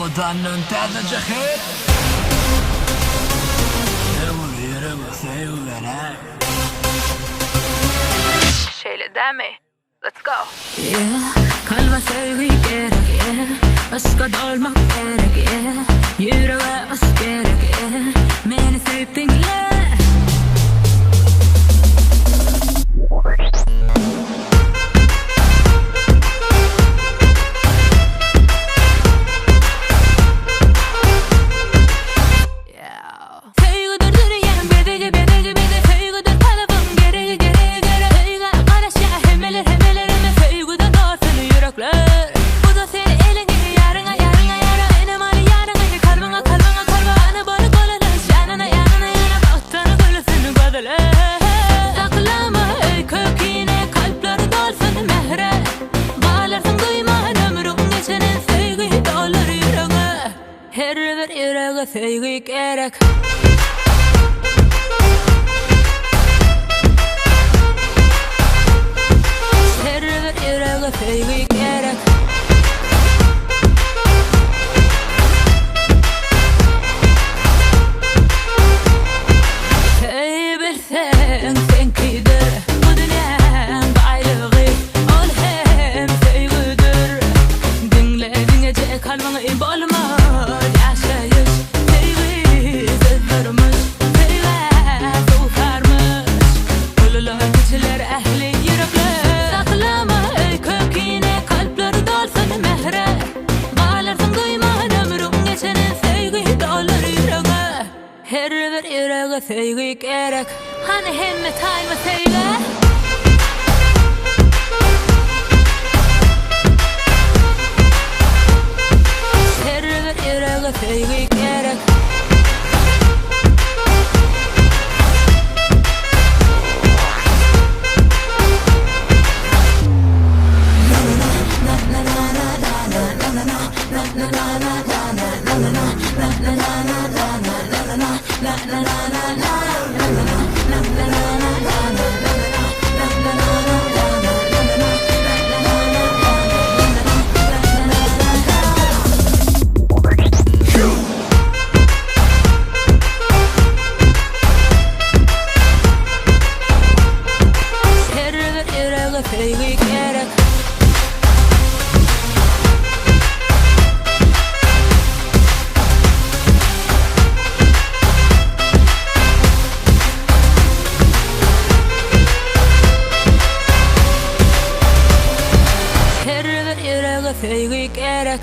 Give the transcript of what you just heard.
Utanın tezece hep Yürü sevgilere Şöyle deme. Let's go. Yeah, kalba sevgi gerek, yeah. Aşka dolmak gerek, yeah. Yüreğe aşk gerek, yeah. Beni sevip dinle. Her bir yüreğe sevgi gerek. Her bir yüreğe sevgi gerek. Hey bilsen sen kidir bu dünyanın baylığı ol hem sevgidir. Dinle dinleyecek kalbine in bolma. Her bir yüreğe sevgi gerek. Hani hemme tayma sevgi. Her bir yüreğe sevgi gerek. Sevgi gerek. Her bir yüreğe sevgi gerek.